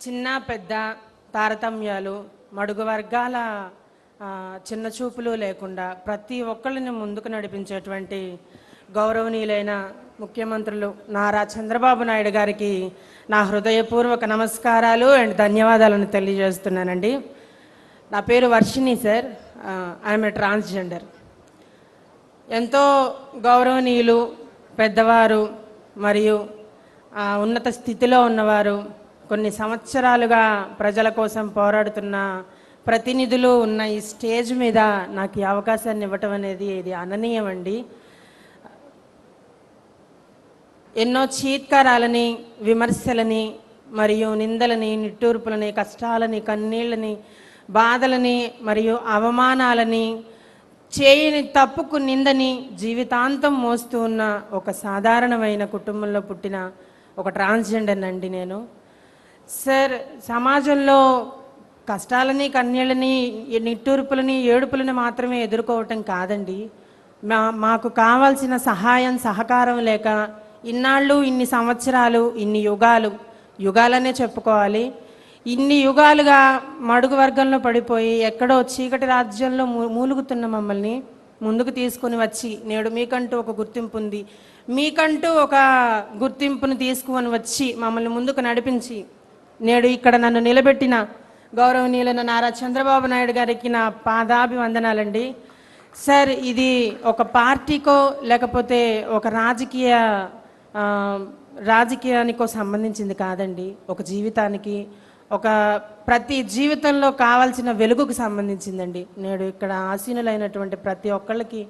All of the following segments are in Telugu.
చిన్న పెద్ద తారతమ్యాలు, మడుగు వర్గాల చిన్న చూపులు లేకుండా ప్రతి ఒక్కరిని ముందుకు నడిపించేటువంటి గౌరవనీయులైన ముఖ్యమంత్రులు నారా చంద్రబాబు నాయుడు గారికి నా హృదయపూర్వక నమస్కారాలు అండ్ ధన్యవాదాలను తెలియజేస్తున్నానండి. నా పేరు Varshini sir. I'm a transgender. ఎంతో గౌరవనీయులు, పెద్దవారు మరియు ఉన్నత స్థితిలో ఉన్నవారు, కొన్ని సంవత్సరాలుగా ప్రజల కోసం పోరాడుతున్న ప్రతినిధులు ఉన్న ఈ స్టేజ్ మీద నాకు ఈ అవకాశాన్ని ఇవ్వటం అనేది ఇది అననీయమండి. ఎన్నో చీత్కారాలని, విమర్శలని మరియు నిందలని, నిట్టూర్పులని, కష్టాలని, కన్నీళ్ళని, బాధలని మరియు అవమానాలని, చేయని తప్పుకు నిందని జీవితాంతం మోస్తూ ఉన్న ఒక సాధారణమైన కుటుంబంలో పుట్టిన ఒక ట్రాన్స్జెండర్ అండి నేను. సార్, సమాజంలో కష్టాలని, కన్నీళ్ళని, నిట్టూర్పులని, ఏడుపులని మాత్రమే ఎదుర్కోవటం కాదండి. మాకు కావాల్సిన సహాయం, సహకారం లేక ఇన్నాళ్ళు, ఇన్ని సంవత్సరాలు, ఇన్ని యుగాలనే చెప్పుకోవాలి, ఇన్ని యుగాలుగా మడుగు వర్గంలో పడిపోయి ఎక్కడో చీకటి రాజ్యంలో మూలుగుతున్న మమ్మల్ని ముందుకు తీసుకుని వచ్చి నేడు మీకంటూ ఒక గుర్తింపు ఉంది, మీకంటూ ఒక గుర్తింపును తీసుకుని వచ్చి మమ్మల్ని ముందుకు నడిపించి నేడు ఇక్కడ నన్ను నిలబెట్టిన గౌరవనీయులైన నారా చంద్రబాబు నాయుడు గారికి నా పాదాభివందనాలండి. సార్, ఇది ఒక పార్టీకో లేకపోతే ఒక రాజకీయానికో సంబంధించింది కాదండి. ఒక జీవితానికి, ఒక ప్రతి జీవితంలో కావాల్సిన వెలుగుకు సంబంధించిందండి. నేడు ఇక్కడ ఆసీనులైనటువంటి ప్రతి ఒక్కళ్ళకి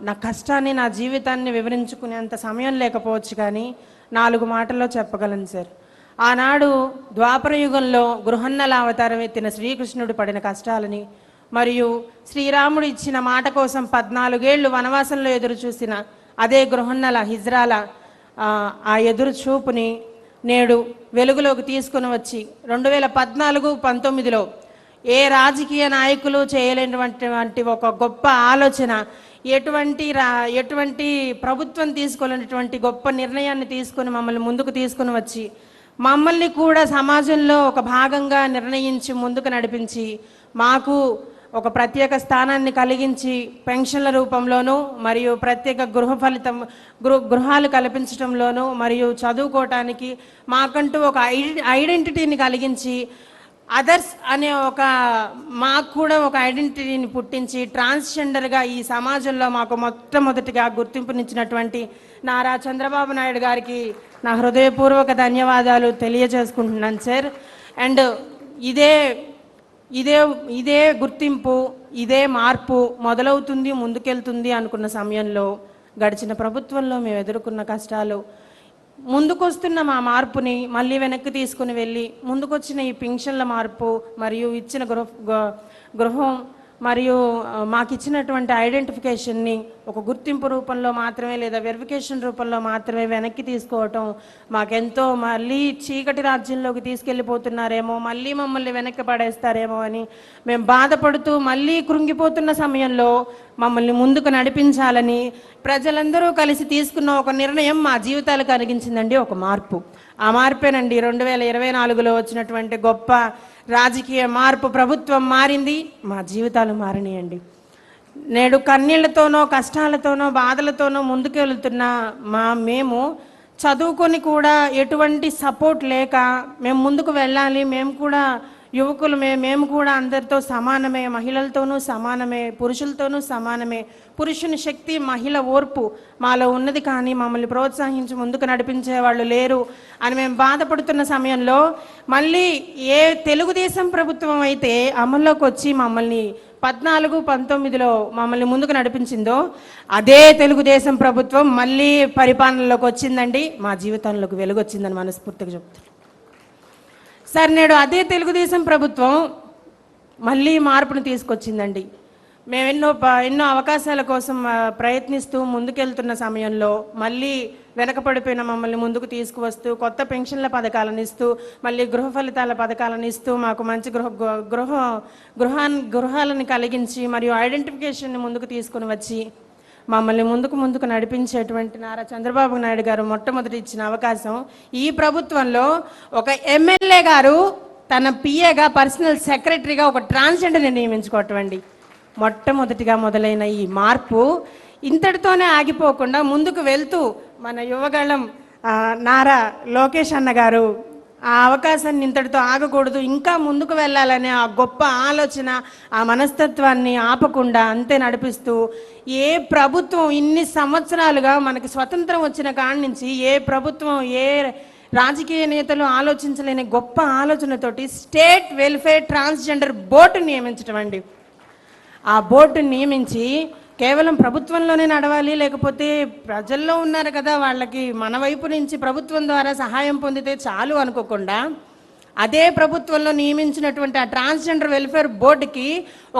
నా కష్టాన్ని, నా జీవితాన్ని వివరించుకునేంత సమయం లేకపోవచ్చు, కానీ 4 మాటల్లో చెప్పగలను సార్. ఆనాడు ద్వాపర యుగంలో గృహన్నల అవతారం ఎత్తిన శ్రీకృష్ణుడు పడిన కష్టాలని మరియు శ్రీరాముడు ఇచ్చిన మాట కోసం 14 ఏళ్ళు వనవాసంలో ఎదురు చూసిన అదే గృహన్నల హిజ్రాల ఆ ఎదురు చూపుని నేడు వెలుగులోకి తీసుకుని వచ్చి 2014-19లో ఏ రాజకీయ నాయకులు చేయలేనటువంటి ఒక గొప్ప ఆలోచన, ఎటువంటి ప్రభుత్వం తీసుకోలేనటువంటి గొప్ప నిర్ణయాన్ని తీసుకొని మమ్మల్ని ముందుకు తీసుకుని వచ్చి మమ్మల్ని కూడా సమాజంలో ఒక భాగంగా నిర్ణయించి ముందుకు నడిపించి మాకు ఒక ప్రత్యేక స్థానాన్ని కలిగించి పెన్షన్ల రూపంలోనూ మరియు ప్రత్యేక గృహాలు కల్పించడంలోనూ మరియు చదువుకోవటానికి మాకంటూ ఒక ఐడెంటిటీని కలిగించి అదర్స్ అనే మాకు కూడా ఒక ఐడెంటిటీని పుట్టించి ట్రాన్స్జెండర్గా ఈ సమాజంలో మాకు మొట్టమొదటిగా గుర్తింపునిచ్చినటువంటి నారా చంద్రబాబు నాయుడు గారికి నా హృదయపూర్వక ధన్యవాదాలు తెలియజేసుకుంటున్నాను సార్. అండ్ ఇదే గుర్తింపు, ఇదే మార్పు మొదలవుతుంది, ముందుకెళ్తుంది అనుకున్న సమయంలో గడిచిన ప్రభుత్వంలో మేము ఎదుర్కొన్న కష్టాలు, ముందుకొస్తున్న మా మార్పుని మళ్ళీ వెనక్కి తీసుకుని వెళ్ళి ముందుకొచ్చిన ఈ పెన్షన్ల మార్పు మరియు ఇచ్చిన గృహం మరియు మాకు ఇచ్చినటువంటి ఐడెంటిఫికేషన్ని ఒక గుర్తింపు రూపంలో మాత్రమే లేదా వెరిఫికేషన్ రూపంలో మాత్రమే వెనక్కి తీసుకోవటం మాకెంతో మళ్ళీ చీకటి రాజ్యంలోకి తీసుకెళ్ళిపోతున్నారేమో, మళ్ళీ మమ్మల్ని వెనక్కి పడేస్తారేమో అని మేము బాధపడుతూ మళ్ళీ కృంగిపోతున్న సమయంలో మమ్మల్ని ముందుకు నడిపించాలని ప్రజలందరూ కలిసి తీసుకున్న ఒక నిర్ణయం మా జీవితాలు కలిగించిందండి ఒక మార్పు. ఆ మార్పేనండి 2024లో వచ్చినటువంటి గొప్ప రాజకీయ మార్పు. ప్రభుత్వం మారింది, మా జీవితాలు మారినాయండి. నేడు కన్నీళ్లతోనో, కష్టాలతోనో, బాధలతోనో ముందుకు వెళుతున్న మేము చదువుకొని కూడా ఎటువంటి సపోర్ట్ లేక మేము ముందుకు వెళ్ళాలి, మేము కూడా యువకులు, మేము కూడా అందరితో సమానమే, మహిళలతోనూ సమానమే, పురుషులతోనూ సమానమే, పురుషుని శక్తి, మహిళ ఓర్పు మాలో ఉన్నది, కానీ మమ్మల్ని ప్రోత్సహించి ముందుకు నడిపించే వాళ్ళు లేరు అని మేము బాధపడుతున్న సమయంలో మళ్ళీ ఏ తెలుగుదేశం ప్రభుత్వం అయితే అమల్లోకి వచ్చి మమ్మల్ని 14-19లో మమ్మల్ని ముందుకు నడిపించిందో అదే తెలుగుదేశం ప్రభుత్వం మళ్ళీ పరిపాలనలోకి వచ్చిందండి. మా జీవితంలోకి వెలుగు వచ్చిందని మనస్ఫూర్తిగా చెప్తున్నాను సార్. నేడు అదే తెలుగుదేశం ప్రభుత్వం మళ్ళీ మార్పును తీసుకొచ్చిందండి. మేము ఎన్నో అవకాశాల కోసం ప్రయత్నిస్తూ ముందుకెళ్తున్న సమయంలో మళ్ళీ వెనకపడిపోయిన మమ్మల్ని ముందుకు తీసుకువస్తూ కొత్త పెన్షన్ల పథకాలను ఇస్తూ మళ్ళీ గృహ ఫలితాల పథకాలను ఇస్తూ మాకు మంచి గృహాలను కలిగించి మరియు ఐడెంటిఫికేషన్ని ముందుకు తీసుకుని వచ్చి మమ్మల్ని ముందుకు నడిపించేటువంటి నారా చంద్రబాబు నాయుడు గారు మొట్టమొదటి ఇచ్చిన అవకాశం, ఈ ప్రభుత్వంలో ఒక ఎమ్మెల్యే గారు తన పిఏగా పర్సనల్ సెక్రటరీగా ఒక ట్రాన్స్జెండర్ని నియమించుకోవటం అండి. మొట్టమొదటిగా మొదలైన ఈ మార్పు ఇంతటితోనే ఆగిపోకుండా ముందుకు వెళ్తూ మన యువగళం నారా లోకేష్ అన్న గారు ఆ అవకాశాన్ని ఇంతటితో ఆగకూడదు, ఇంకా ముందుకు వెళ్ళాలనే ఆ గొప్ప ఆలోచన, ఆ మనస్తత్వాన్ని ఆపకుండా అంతే నడిపిస్తూ, ఏ ప్రభుత్వం ఇన్ని సంవత్సరాలుగా మనకి స్వతంత్రం వచ్చిన కాడి నుంచి ఏ ప్రభుత్వం, ఏ రాజకీయ నేతలు ఆలోచించలేని గొప్ప ఆలోచనతోటి స్టేట్ వెల్ఫేర్ ట్రాన్స్జెండర్ బోర్డు నియమించడం అండి. ఆ బోర్డు నియమించి కేవలం ప్రభుత్వంలోనే నడవాలి, లేకపోతే ప్రజల్లో ఉన్నారు కదా వాళ్ళకి మన వైపు నుంచి ప్రభుత్వం ద్వారా సహాయం పొందితే చాలు అనుకోకుండా, అదే ప్రభుత్వంలో నియమించినటువంటి ఆ ట్రాన్స్జెండర్ వెల్ఫేర్ బోర్డుకి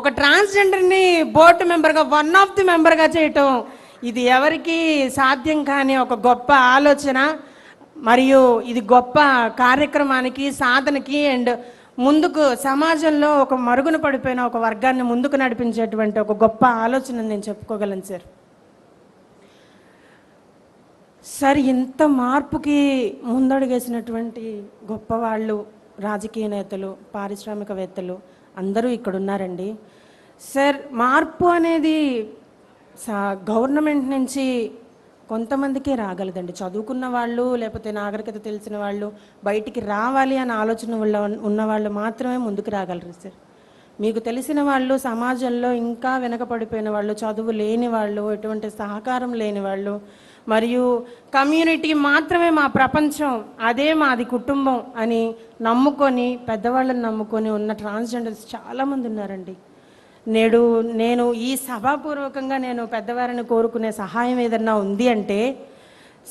ఒక ట్రాన్స్జెండర్ని బోర్డు మెంబర్గా, వన్ ఆఫ్ ది మెంబర్గా చేయటం, ఇది ఎవరికి సాధ్యం కాని ఒక గొప్ప ఆలోచన. మరియు ఇది గొప్ప కార్యక్రమానికి, సాధనకి అండ్ ముందుకు సమాజంలో ఒక మరుగున పడిపోయిన ఒక వర్గాన్ని ముందుకు నడిపించేటువంటి ఒక గొప్ప ఆలోచన నేను చెప్పుకోగలను సార్. సార్, ఇంత మార్పుకి ముందడుగేసినటువంటి గొప్ప వాళ్ళు, రాజకీయ నేతలు, పారిశ్రామికవేత్తలు అందరూ ఇక్కడ ఉన్నారండి. సార్, మార్పు అనేది గవర్నమెంట్ నుంచి కొంతమందికే రాగలదండి. చదువుకున్న వాళ్ళు, లేకపోతే నాగరికత తెలిసిన వాళ్ళు, బయటికి రావాలి అనే ఆలోచన ఉన్నవాళ్ళు మాత్రమే ముందుకు రాగలరు సార్. మీకు తెలిసిన వాళ్ళు, సమాజంలో ఇంకా వెనకపడిపోయిన వాళ్ళు, చదువు లేని వాళ్ళు, ఎటువంటి సహకారం లేని వాళ్ళు, మరియు కమ్యూనిటీ మాత్రమే మా ప్రపంచం, అదే మాది కుటుంబం అని నమ్ముకొని, పెద్దవాళ్ళని నమ్ముకొని ఉన్న ట్రాన్స్జెండర్స్ చాలామంది ఉన్నారండి. నేడు నేను ఈ సభాపూర్వకంగా నేను పెద్దవారిని కోరుకునే సహాయం ఏదన్నా ఉంది అంటే,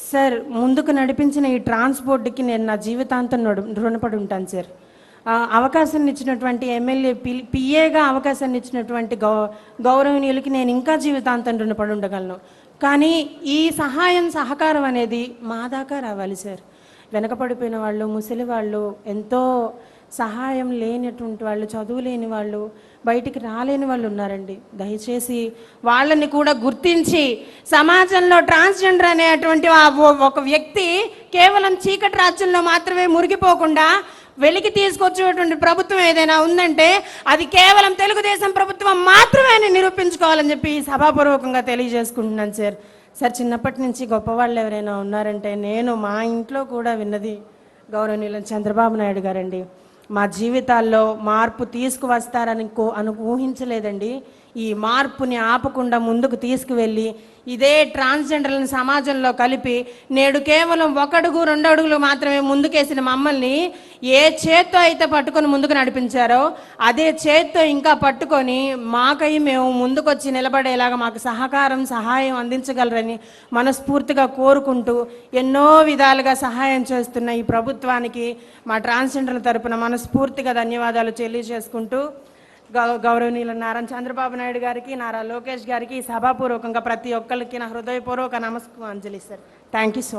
సార్, ముందుకు నడిపించిన ఈ ట్రాన్స్పోర్ట్కి నేను నా జీవితాంతం రుణపడి ఉంటాను సార్. అవకాశాన్ని ఇచ్చినటువంటి ఎమ్మెల్యే పిఏగా అవకాశాన్ని ఇచ్చినటువంటి గౌరవనీయులకి నేను ఇంకా జీవితాంతం రుణపడి ఉండగలను. కానీ ఈ సహకారం అనేది మా దాకా రావాలి సార్. వెనకపడిపోయిన వాళ్ళు, ముసలి వాళ్ళు, ఎంతో సహాయం లేనటువంటి వాళ్ళు, చదువు లేని వాళ్ళు, బయటికి రాలేని వాళ్ళు ఉన్నారండి. దయచేసి వాళ్ళని కూడా గుర్తించి సమాజంలో ట్రాన్స్జెండర్ అనేటువంటి ఒక వ్యక్తి కేవలం చీకటి రాజ్యంలో మాత్రమే మురిగిపోకుండా వెలికి తీసుకొచ్చేటువంటి ప్రభుత్వం ఏదైనా ఉందంటే అది కేవలం తెలుగుదేశం ప్రభుత్వం మాత్రమే అని నిరూపించుకోవాలని చెప్పి సభాపూర్వకంగా తెలియజేసుకుంటున్నాను సార్. సార్, చిన్నప్పటి నుంచి గొప్పవాళ్ళు ఎవరైనా ఉన్నారంటే నేను మా ఇంట్లో కూడా విన్నది గౌరవనీయులు చంద్రబాబు నాయుడు గారండి. మా జీవితాల్లో మార్పు తీసుకువస్తారని ఊహించలేదండి. ఈ మార్పుని ఆపకుండా ముందుకు తీసుకువెళ్ళి ఇదే ట్రాన్స్జెండర్లను సమాజంలో కలిపి నేడు కేవలం 1 అడుగు 2 అడుగులు మాత్రమే ముందుకేసిన మమ్మల్ని ఏ చేత్తో అయితే పట్టుకొని ముందుకు నడిపించారో అదే చేత్తో ఇంకా పట్టుకొని మాకై మేము ముందుకొచ్చి నిలబడేలాగా మాకు సహాయం అందించగలరని మనస్ఫూర్తిగా కోరుకుంటూ, ఎన్నో విధాలుగా సహాయం చేస్తున్న ఈ ప్రభుత్వానికి మా ట్రాన్స్జెండర్ల తరపున మనస్ఫూర్తిగా ధన్యవాదాలు తెలియజేసుకుంటూ, గౌరవనీయులు నారా చంద్రబాబు నాయుడు గారికి, నారా లోకేష్ గారికి సభాపూర్వకంగా ప్రతి ఒక్కరికి నా హృదయపూర్వక నమస్కారాంజలి సార్. Thank you so